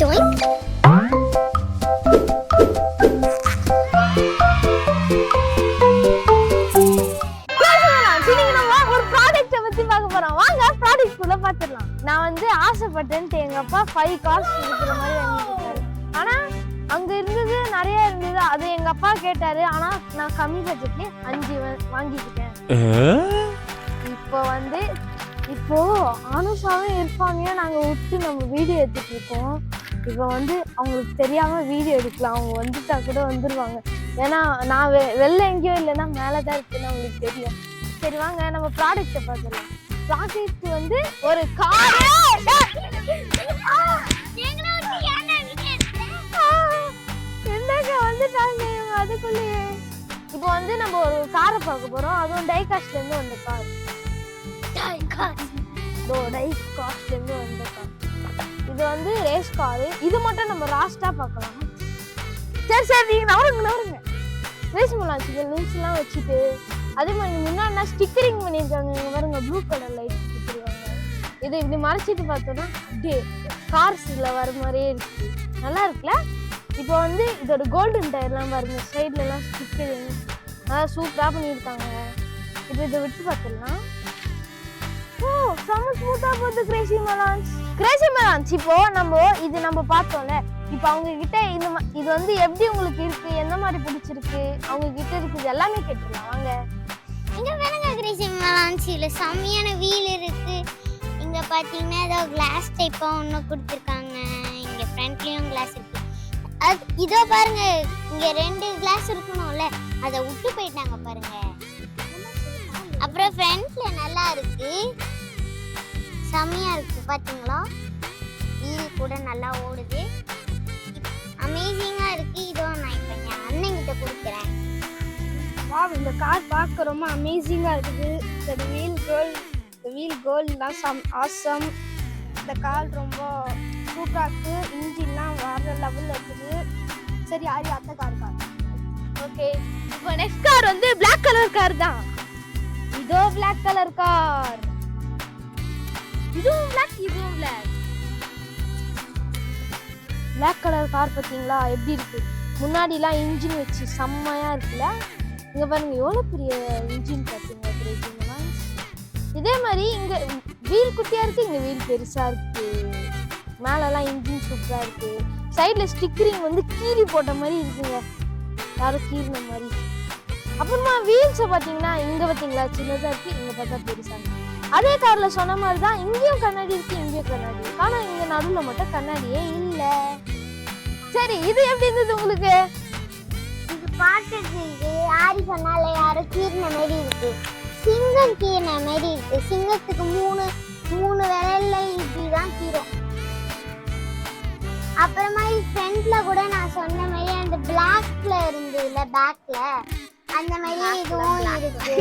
Doink. நான் வந்து ஆசைப்பட்டேன்ட்டு எங்க அப்பா 5 கார்ஸ் இருக்கிற மாதிரி வாங்கி கொடுத்தாரு. ஆனா அங்க இருந்தது நிறைய இருந்தது, அது எங்க அப்பா கேட்டாரு. ஆனா நான் கம்மி பட்ஜெட்லயே 5 வாங்கிக்கிட்டேன். இப்போ அனுஷாவும் இருப்பாங்க, நாங்க விட்டு நம்ம வீடியோ எடுத்துட்டு இருக்கோம். இப்போ வந்து அவங்களுக்கு தெரியாம வீடியோ எடுக்கலாம், அவங்க வந்துட்டா கூட வந்துருவாங்க. ஏன்னா நான் வெளில எங்கேயோ இல்லைன்னா மேலதான் இருக்குன்னு அவங்களுக்கு தெரியும். சரி வாங்க நம்ம ப்ராடக்ட்டை பார்த்துடலாம். ப்ராடக்ட் வந்து ஒரு கார். என்னங்க வந்துட்டாங்க அதுக்குள்ளேயே. இப்போ வந்து நம்ம ஒரு காரை பார்க்க போறோம், அதுவும் டைகாஸ்ட்ல இருந்து வந்த கார். டைகாஸ்ட்ல இருந்து வந்த கார். இது வந்து ரேஸ் காரு. இது மட்டும் நம்ம லாஸ்டா பார்க்கலாம். சரி நீங்க நவருங்க. ரேஸ் பண்ணலாம். லிங்க்ஸ் எல்லாம் வச்சுட்டு அதே மாதிரி முன்னாடி ஸ்டிக்கரிங் பண்ணியிருக்காங்க. இங்க பாருங்க, ப்ளூ கலர் லைட் கொடுத்துருவாங்க. இதை இப்படி மறைச்சிட்டு பார்த்தோம்னா அப்படியே கார்ஸ்ல வர மாதிரியே இருக்கு. நல்லா இருக்குல்ல? இப்போ வந்து இதோட கோல்டன் டயர்லாம் பாருங்க, சைட்ல எல்லாம் ஸ்டிக்கரிங் நல்லா சூப்பரா பண்ணியிருக்காங்க. இப்போ இதை விட்டு பார்த்துடலாம். ஓ செம்ம ஸ்மூத்தா போகுது. Crazy melons. இப்போ நம்ம பார்த்தோம்ல, இப்போ அவங்க கிட்ட இது வந்து எப்படி உங்களுக்கு இருக்கு, எந்த மாதிரி பிடிச்சிருக்கு, அவங்க கிட்ட இருக்குது எல்லாமே கேட்டுடலாம் வாங்க. இங்க பாருங்க கிரேசி மெலான்ஸ்ல செம்மையான வீல் இருக்கு. இங்க பாத்தீங்கன்னா ஏதோ கிளாஸ் டைப்பா ஒண்ணு கொடுத்திருக்காங்க. இங்க ஃப்ரண்ட்லயும் கிளாஸ் இருக்கு. இதோ பாருங்க, இங்க 2 கிளாஸ் இருக்கணும்ல, அதை விட்டு போயிட்டாங்க பாருங்க. அப்புறம் ஃப்ரண்ட்ல நல்லா இருக்கு, செம்மையா இருக்கு. பாத்தீங்களா, வீல் கூட நல்லா ஓடுது, அமேசிங்கா இருக்கு. இதோ நான் இப்ப என் அண்ணன் கிட்ட கொடுக்குறேன். இந்த கார் பார்க்க ரொம்ப அமேசிங்கா இருக்குது. இந்த வீல் கோல்ட்லாம் ஆசம். இந்த கார் ரொம்ப சூப்பரா இருக்கு. இன்ஜின்லாம் வேற லெவல்ல இருக்குது. சரி ஆரி அந்த கார் ஓகே. இப்போ நெக்ஸ்ட் கார் வந்து பிளாக் கலர் கார் தான். இதோ பிளாக் கலர் கார். இதுவும் பிளாக் கலர் கார். பார்த்தீங்களா எப்படி இருக்கு? முன்னாடிலாம் இன்ஜின் வச்சு செம்மையா இருக்குல்ல. இங்க பாருங்க எவ்வளவு பெரிய இன்ஜின் பார்த்தீங்க. இதே மாதிரி இங்க வீல் குட்டியா இருக்கு, இங்க வீல் பெருசா இருக்கு. மேலெல்லாம் இன்ஜின் சூப்பரா இருக்கு. சைட்ல ஸ்டிக்கரிங் வந்து கீறி போட்ட மாதிரி இருக்குங்க, யாரும் கீறின மாதிரி. அப்புறமா வீல்ஸை பார்த்தீங்கன்னா இங்க பார்த்தீங்களா சின்னதா இருக்கு, இங்க பார்த்தா பெருசா இருக்கு. அதே கார்ல சொன்ன மாதிரி தான் இங்கேயும் கண்ணாடி இருக்கு, இங்கேயும் கண்ணாடி இருக்கு. ஆனா இங்க நடுவுல மட்டும் கண்ணாடியே இல்ல. சரி இது எப்படி இருந்தது உங்களுக்கு? இது பார்க்கிறதுக்கு ஆரி சொன்னால யாரோ கீர்ன மாதிரி இருக்கு, சிங்கம் கீர்ன மாதிரி இருக்கு. சிங்கத்துக்கு மூணு விரல்ல இப்படிதான் கீரும். அப்புறமா ஃப்ரண்ட்ல கூட நான் சொன்ன மாதிரி அந்த பிளாக்ல இருந்ததுல பேக்ல அந்த மாதிரி இதுவும் இருக்கு.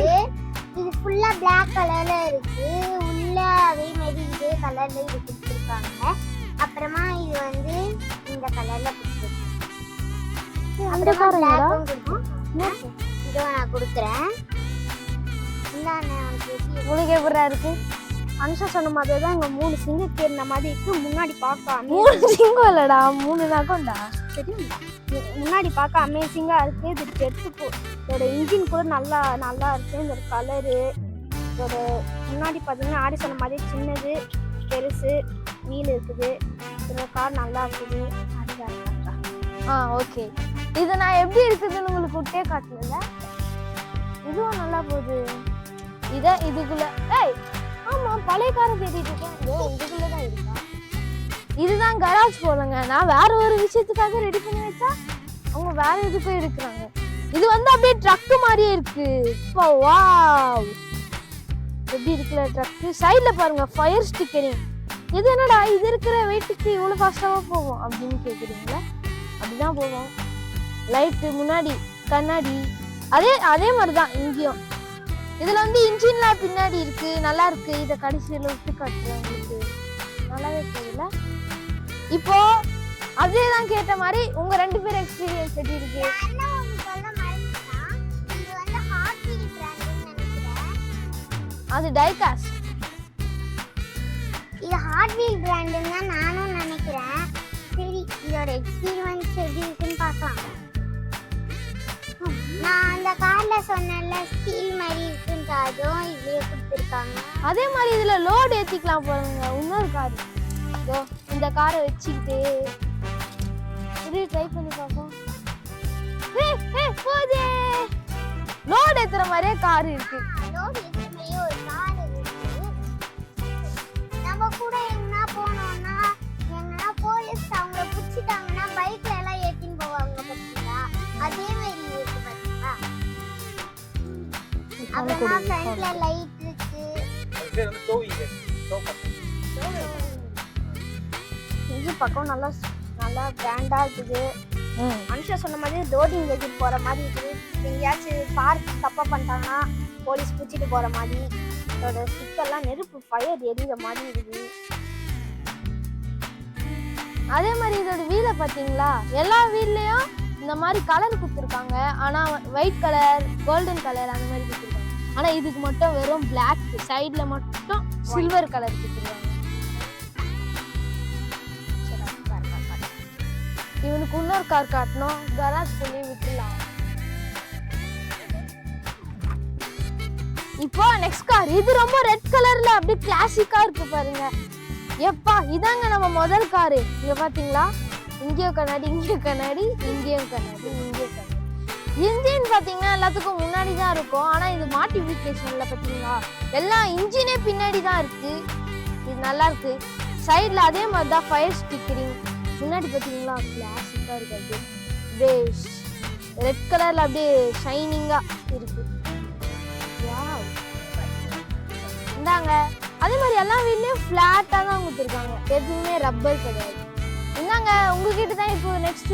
இது ஃபுல்லா பிளாக் கலர்ல இருக்கு, உள்ள அதே மாதிரி இதே கலர்ல இது கொடுத்துருக்காங்க. அப்புறமா இது வந்து இந்த கலர்ல கொடுத்துருக்காங்க. இதோ நான் கொடுக்குறேன். உங்களுக்கு எப்படி இருக்கு? அனுஷா சொன்ன மாதிரி தான் இங்க 3 சிங்கம் கேறின மாதிரி இருக்கு. முன்னாடி பார்க்க 3 சிங்கம் இல்லடா, 3 நகம்டா. தெரியுங்களா? முன்னாடி பார்க்க அமேசிங்கா இருக்கு. இதுக்கு எடுத்துப்போ இதோட இன்ஜின் கூட நல்லா இருக்கு. இதோட கலரு, இதோட முன்னாடி பார்த்தீங்கன்னா ஆடி சொன்ன மாதிரி சின்னது பெருசு வீல் இருக்குது. இதோட கார் நல்லா இருக்குது. ஓகே. இது நான் எப்படி இருக்குதுன்னு உங்களுக்கு விட்டே காட்டல. இதுவும் நல்லா போகுது. இதுக்குள்ள ஆமா பழைய காரை தேடிட்டு இருக்கேன். இதுக்குள்ளதான் இருக்கா? இதுதான் கராஜ் போலங்க. நான் வேற ஒரு விஷயத்துக்காக ரெடி பண்ணி வச்சா அவங்க வேற எதுக்கும் எடுக்கிறாங்க. இது வந்து அப்படியே ட்ரக் மாதிரியே இருக்கு. வாவ், எப்படி இருக்குல்ல ட்ரக். சைட்ல பாருங்க ஃபயர் ஸ்டிக்கரிங். இது என்னடா இது இருக்கிற வெயிட்டுக்கு இவ்வளவு ஃபாஸ்டாவா போகும் அப்படின்னு கேக்குறீங்களா? அப்படிதான் போகும். லைட்டு முன்னாடி கண்ணாடி அதே மாதிரிதான் இங்கேயும். இதுல வந்து இன்ஜின்லாம் பின்னாடி இருக்கு, நல்லா இருக்கு. இதை கடைசியில விட்டு காட்டுறேன் உங்களுக்கு, நல்லாவே இருக்குதுல்ல. இப்போ அதேதான் கேட்ட மாதிரி உங்க 2 பேர் எக்ஸ்பீரியன்ஸ் எப்படி இருக்கு? அது டைகாஸ்ட். இது ஹார்ட் வீல் பிராண்டுன்னு தான் நானும் நினைக்கிறேன். சரி எக்ஸ்பீரியன்ஸ் எப்படி இருக்குன்னு பார்க்கலாம். நான் அந்த கார்ல சொன்னேன்ல ஸ்டீல் மாதிரி இருக்குன்னு, அதுவும் இதுலயே கொடுத்துருக்காங்க. அதே மாதிரி இதுல லோடு ஏத்திக்கலாம் பாருங்க. இன்னொரு கார் இதோ இந்த காரை வச்சுக்கிட்டு இது ட்ரை பண்ணி பார்ப்போம். போதே லோடு ஏத்துற மாதிரியே கார் இருக்கு. லோடு ஏத்துற மாதிரியே ஒரு கார் இருக்கு. நம்ம கூட எங்கன்னா போனோம்னா எங்கன்னா போலீஸ் அவங்க பிடிச்சிட்டாங்கன்னா பைக்ல எல்லாம் ஏத்தின்னு போவாங்க பாத்தீங்களா, அதே மாதிரி இருக்கு பாத்தீங்களா. அப்புறமா ஃப்ரண்ட்ல லைட் இருக்கு. இது வந்து டோயிங் இது பக்கம் நல்லா கிராண்டா இருக்குது. மனுஷன் சொன்ன மாதிரி லோடிங் ஏற்றிட்டு போற மாதிரி இருக்குது. எங்கேயாச்சும் பார்க் தப்பா பண்ணிட்டாங்கன்னா போலீஸ் பிடிச்சிட்டு போற மாதிரி. இதோட ஸ்டிக்கெல்லாம் நெருப்பு ஃபயர் எரியுற மாதிரி இருக்குது. அதே மாதிரி இதோட வீலை பாத்தீங்களா, எல்லா வீல்லையும் இந்த மாதிரி கலர் கொடுத்துருக்காங்க. ஆனா ஒயிட் கலர், கோல்டன் கலர் அந்த மாதிரி கொடுத்துருக்காங்க. ஆனா இதுக்கு மட்டும் வெறும் பிளாக், சைட்ல மட்டும் சில்வர் கலர் கொடுத்துருக்காங்க. இவனுக்கு இன்னொரு கார் காட்டணும், கராஜ் பண்ணி விட்டுலாம். இப்போ நெக்ஸ்ட் கார், இது ரொம்ப ரெட் கலர்ல அப்படியே கிளாசிக்கா இருக்கு பாருங்க. எப்பா இதாங்க நம்ம முதல் காரு. இங்க பாத்தீங்களா, இங்கேயும் கண்ணாடி, இங்கேயும் கண்ணாடி, இங்கேயும் கண்ணாடி, இங்கேயும் கண்ணாடி. இன்ஜின் பாத்தீங்கன்னா எல்லாத்துக்கும் முன்னாடி தான் இருக்கும். ஆனா இது மாடிஃபிகேஷன்ல பாத்தீங்களா எல்லா இன்ஜினே பின்னாடி தான் இருக்கு. இது நல்லா இருக்கு. சைட்ல அதே மாதிரி தான் ஃபயர் ஸ்டிக்கரிங். முன்னாடி பாத்தீங்களா கிளாசிக்கா இருக்கு. அப்படியே ரெட் கலர்ல அப்படியே ஷைனிங்கா இருக்கு. வாவ், இந்தாங்க. அதே மாதிரி எல்லா வீட்லயும் ஃபிளாட்டா தான் கொடுத்துருக்காங்க, எதுவுமே ரப்பர் கிடையாது. இந்தாங்க உங்ககிட்ட தான் இப்போ நெக்ஸ்ட்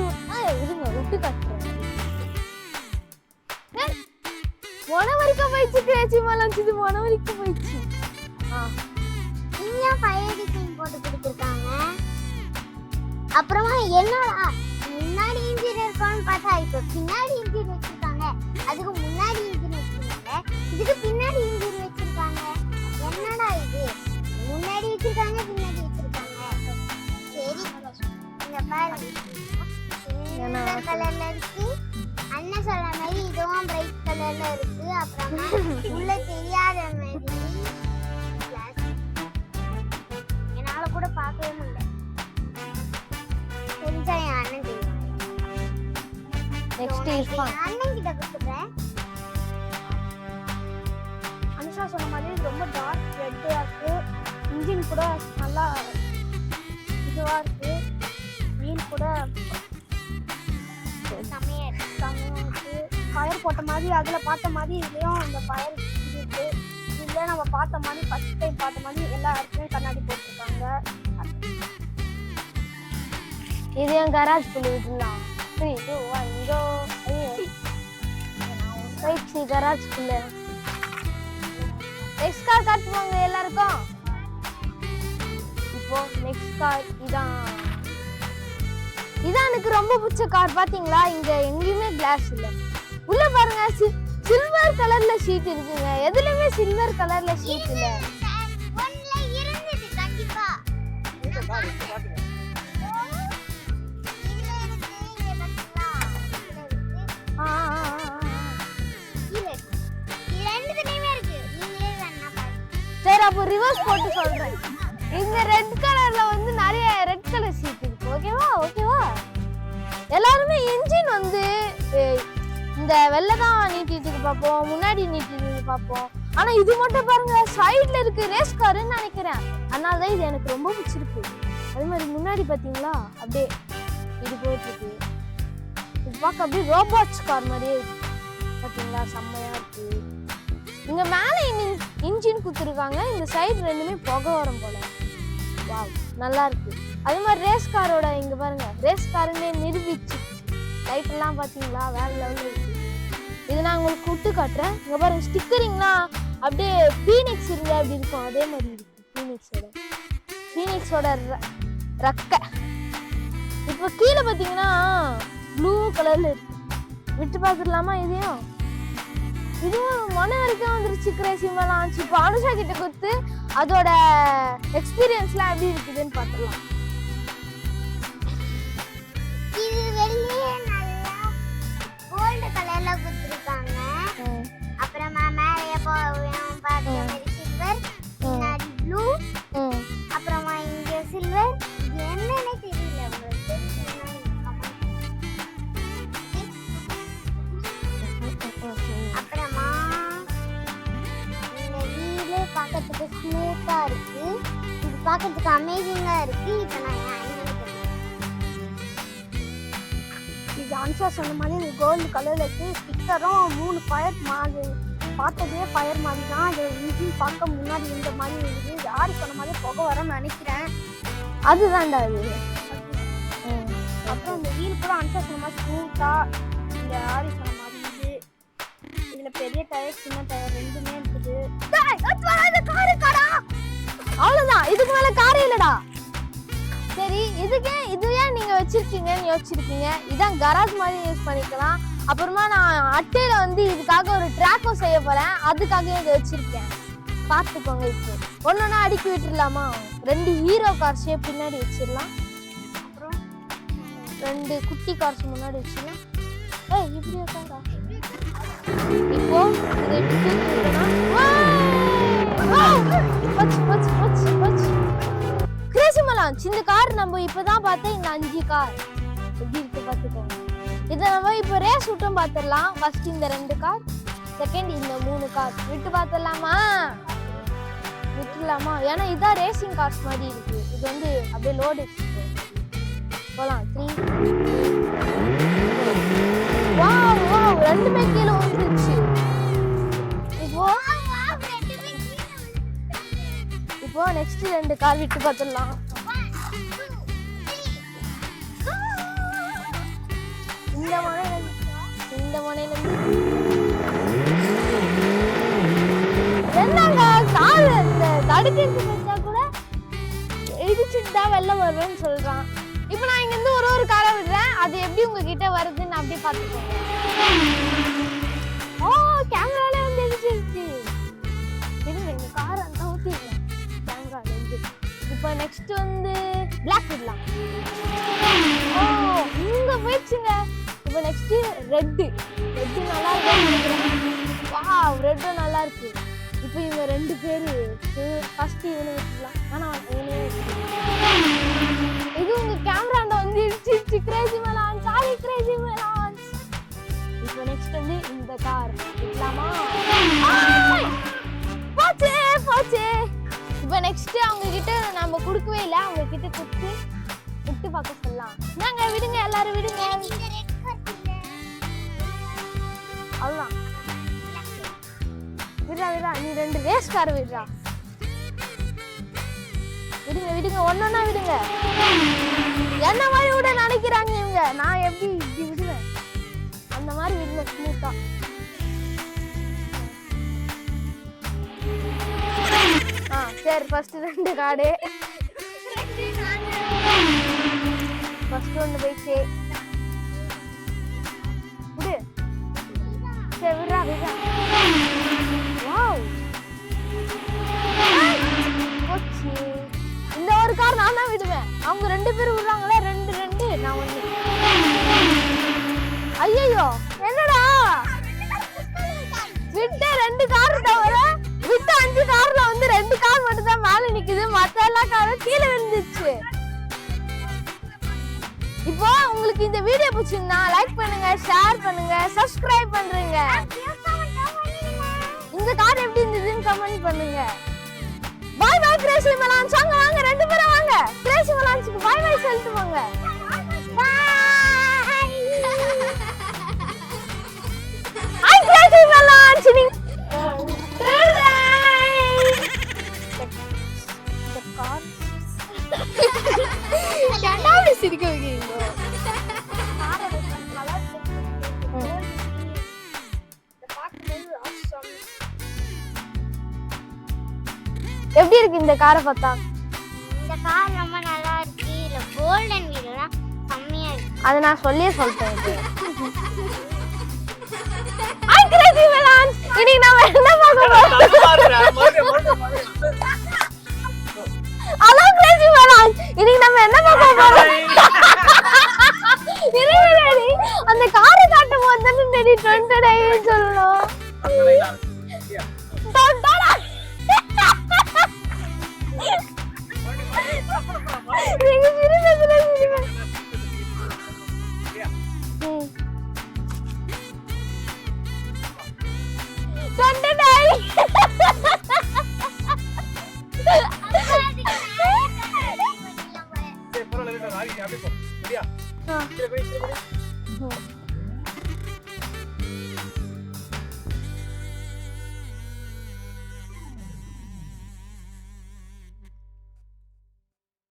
இருங்க விட்டு காட்டுறேன். மொனவரிக்க போயிடுச்சு, கிரேச்சிமாலாம் இது மொனவரிக்க போயிடுச்சு. இங்க ஃபயர் டிசைன் போட்டு கொடுத்துருக்காங்க. அப்புறமா என்னடா முன்னாடி இன்ஜின் இருக்கான்னு பார்த்தா இப்ப பின்னாடி இன்ஜின் வச்சிருக்காங்க. அதுக்கு முன்னாடி இன்ஜின் வச்சிருக்காங்க, இதுக்கு பின்னாடி இன்ஜின் வச்சிருக்காங்க. என்னடா இது, முன்னாடி வச்சிருக்காங்க பின்னாடி வச்சிருக்காங்க. சரி இந்த பாரு இந்த கலர்ல இருக்கு. அண்ணன் சொல்ற மாதிரி இதுவும் பிரைட் கலர்ல இருக்கு. அப்புறமா உள்ள தெரியாத மாதிரி என்னால கூட பார்க்கவே முடியல. தெரிஞ்சா என் அண்ணன் தெரியும். நெக்ஸ்ட் இர்ஃபான், அண்ணன் கிட்ட கொடுத்துறேன். அனுஷா சொன்ன மாதிரி இது ரொம்ப டார்க் ரெட்டா இருக்கு. இன்ஜின் கூட நல்லா இதுவா இருக்கு. வீல் கூட செமையா இருக்கு. ஃபயர் போட்ட மாதிரி அதுல பார்த்த மாதிரி இதுலயும் அந்த ஃபயர் இருக்கு. இதுல நம்ம பார்த்த மாதிரி ஃபர்ஸ்ட் டைம் பார்த்த மாதிரி எல்லா இடத்துலயும் கண்ணாடி போட்டிருக்காங்க. இது என் கராஜ் குள்ள விடலாம். 3 2 1 கோ. போயிடுச்சு கராஜ் குள்ள. நெக்ஸ்ட் கார் காட்டுவாங்க எல்லாருக்கும். இப்போ நெக்ஸ்ட் கார் இதான் எனக்கு ரொம்ப பிடிச்ச கார். பாத்தீங்களா இங்க எங்கேயுமே கிளாஸ் இல்ல. உள்ள பாருங்க சில்வர் கலர்ல ஷீட் இருக்குங்க. எதுலயுமே சில்வர் கலர்ல ஷீட் இல்ல. ஒண்ணுல இருந்தது கண்டிப்பா. இதுல இருக்கு இங்க பாத்தீங்களா, இதுல இருக்கு. இது ரெண்டுலயுமே இருக்கு. நீங்களே வேணா பாருங்க. சரி அப்போ ரிவர்ஸ் போட்டு சொல்றேன். இந்த ரெட் கலர்ல வந்து நிறைய ரெட் கலர் ஷீட் இருக்கு. ஓகேவா எல்லாருமே இன்ஜின் வந்து இந்த வெள்ளை தான் நீட்டிட்டு பார்ப்போம், முன்னாடி நீட்டிட்டு பார்ப்போம். ஆனா இது மட்டும் பாருங்க சைட்ல இருக்கு. ரேஸ் காருன்னு நினைக்கிறேன், அதனாலதான் இது எனக்கு ரொம்ப பிடிச்சிருக்கு. அதே மாதிரி முன்னாடி பாத்தீங்களா அப்படியே இது போயிட்டு இருக்கு. இது பார்க்க அப்படியே ரோபோட்ஸ் கார் மாதிரியே இருக்கு. பாத்தீங்களா செம்மையா இருக்கு. இங்க மேல இன்ஜின் குத்துருக்காங்க, இந்த சைடு ரெண்டுமே புகை வரும் போல. வாவ் நல்லா இருக்கு. அதே மாதிரி ரேஸ் காரோட இங்க பாருங்க ரேஸ் காருன்னே நிரூபிச்சு லைட் எல்லாம் பாத்தீங்களா வேற லெவல்ல இருக்கு. இது நான் உங்களுக்கு விட்டு காட்டுறேன். இங்க பாருங்க ஸ்டிக்கரிங்லாம் அப்படியே பீனிக்ஸ் இருந்தா அப்படி இருக்கும், அதே மாதிரி இருக்கு. பீனிக்ஸோட ரெக்க. இப்போ கீழே பாத்தீங்கன்னா ப்ளூ கலர்ல இருக்கு. விட்டு பார்த்துடலாமா இதையும்? இதுவும் மன வரைக்கும் வந்துருச்சு. கிரேசிமா ஆச்சு. இப்போ அனுஷா கிட்ட கொடுத்து அதோட எக்ஸ்பீரியன்ஸ்லாம் எப்படி இருக்குதுன்னு பார்த்துடலாம். பார்க்கிறதுக்கு அமேசிங்கா இருக்கு. இப்போ நான் என் அண்ணனுக்கு இது அன்சா சொன்ன மாதிரி இந்த கோல்டு கலர்ல இருக்கு. ஸ்டிக்கரும் 3 ஃபயர் மாதிரி பார்த்ததே ஃபயர் மாதிரி தான். இது இன்ஜின் பார்க்க முன்னாடி இந்த மாதிரி இருக்குது. யாரு சொன்ன மாதிரி புகை வரன்னு நினைக்கிறேன். அதுதான்டா இது. அப்புறம் இந்த வீல் கூட அன்சா சொன்ன மாதிரி ஸ்மூத்தா, இந்த ஆரி சொன்ன மாதிரி இது. இதுல பெரிய டயர் சின்ன டயர் ரெண்டுமே இருக்குது. அவ்வளவுதான், இதுக்கு மேல காரே இல்லடா. சரி, இது ஏன் நீங்க வச்சிருக்கீங்கன்னு யோசிச்சிருக்கீங்க. இதான் கராஜ் மாதிரி யூஸ் பண்ணிக்கலாம். அப்புறமா நான் அட்டையில வந்து இதுக்காக ஒரு ட்ராக்கோ செய்ய போறேன். அதுக்காக இதை வச்சிருக்கேன், பார்த்துக்கோங்க. இப்போ ஒன்னொன்னா அடுக்கி விட்டுடலாமா? 2 ஹீரோ கார் ஷேப் பின்னாடி வச்சிடலாம். அப்புறம் 2 குட்டி கார்ஸ் முன்னாடி வச்சிடலாம். இப்படி இருக்காடா. இப்போ இதை எப்படி தூக்கிட்டோம்னா கிரேசி மலான்ஸ். இந்த கார் நம்ம இப்பதான் பார்த்தா இந்த 5 கார் எப்படி இருக்கு பார்த்துக்கோங்க. இதை நம்ம இப்போ ரேஸ் விட்டும் பார்த்துடலாம். ஃபர்ஸ்ட் இந்த 2 கார், செகண்ட் இந்த 3 கார் விட்டு பார்த்துடலாமா? விட்டுலாமா? ஏன்னா இதான் ரேசிங் கார்ஸ் மாதிரி இருக்கு. இது வந்து அப்படியே லோடு போலாம். 3 வாவ் வாவ், ரெண்டுமே கீழே வந்துருச்சு. இப்போ நெக்ஸ்ட் 2 கார் விட்டு பார்த்துடலாம். இந்த முனையில என்னங்க கார் தடுக்கிறது வச்சா கூட இடிச்சுட்டு தான் வெளில வருவேன்னு சொல்றான். இப்போ நான் இங்க இருந்து ஒரு காரை விடுறேன். அது எப்படி உங்ககிட்ட வருதுன்னு அப்படியே பார்த்துக்கோங்க. கேமரால வந்து இடிச்சிருச்சு. இந்த கார் அந்த ஊத்திடலாம் கேமரால இருந்து. இப்போ நெக்ஸ்ட் வந்து பிளாக் விடலாம். இங்க போயிடுச்சுங்க. இப்போ நெக்ஸ்ட் ரெட் நல்லா இருக்கு. வாவ், ரெட்டும் நல்லா இருக்கு. இப்போ இவங்க 2 பேரு ஃபர்ஸ்ட் இவனை விட்டுலாம். ஆனா இவனே இது உங்க கேமராண்ட வந்து இடிச்சிருச்சு. Crazy melons, sorry crazy melons. இப்போ நெக்ஸ்ட் வந்து இந்த கார் விடலாமா? போச்சே போச்சே. இப்போ நெக்ஸ்ட் அவங்க கிட்ட நம்ம கொடுக்கவே இல்லை. அவங்க கிட்ட கொடுத்து விட்டு பார்க்க சொல்லலாம். நாங்க விடுங்க, எல்லாரும் விடுங்க. அவ்வளோதான், விடுறா. நீ 2 ரேஸ் கார் விடுறா. விடுங்க, ஒன்னொன்னா விடுங்க. என்ன மாதிரி விட நினைக்கிறாங்க இவங்க. நான் எப்படி இப்படி விடுவேன், அந்த மாதிரி விடுங்க ஸ்மூத்தா. சரி, ஃபர்ஸ்ட் 2 கார்டு. ஃபர்ஸ்ட் ஒன்று போயிடுச்சு. விடு. சரி, விடுறா. வாவ், போச்சு. இந்த ஒரு கார் நான் தான் விடுவேன். அவங்க 2 பேரும் விடுறாங்களே, 2 நான் 1. ஐயோ, என்னடா விட்ட 2 கார் தவிர விட்ட 5 கார்ல வந்து 2 கார் மட்டும் தான் மேல நிக்குது. மத்த எல்லா காரும் கீழே விழுந்துச்சு. இப்போ உங்களுக்கு இந்த வீடியோ பிடிச்சிருந்தா லைக் பண்ணுங்க, ஷேர் பண்ணுங்க, சப்ஸ்கிரைப் பண்ணுங்க. இந்த கார் எப்படி இருந்ததுன்னு கமெண்ட் பண்ணுங்க. பாய் பாய் கிரேசி மலான்ஸ். வாங்க 2 பேரும் வாங்க. கிரேசி மலான்ஸ்க்கு பாய் பாய் சொல்லிட்டு வாங்க. Hi crazy melons. இந்த கார் கேட்டாவே சிரிக்க வைக்கிறீங்க. எப்படி இருக்கு இந்த காரை பார்த்தா? இந்த கார் ரொம்ப நல்லா இருக்கு. இல்ல கோல்டன் வீல்லாம் செம்மையா இருக்கு. அதை நான் சொல்லியே சொல்லிட்டேன். Hi crazy melons. இன்னைக்கு நாம என்ன பார்க்க போறோம்? Hello crazy melons. இன்னைக்கு நம்ம என்ன பார்க்க போறோம்? இருங்கடி, அந்த காரை காட்டும் போது தானே டெடி 20 டேஸ் சொல்லணும். டடடா. நீங்க சிரிப்பதுல சிரிப்ப. 20 டேஸ்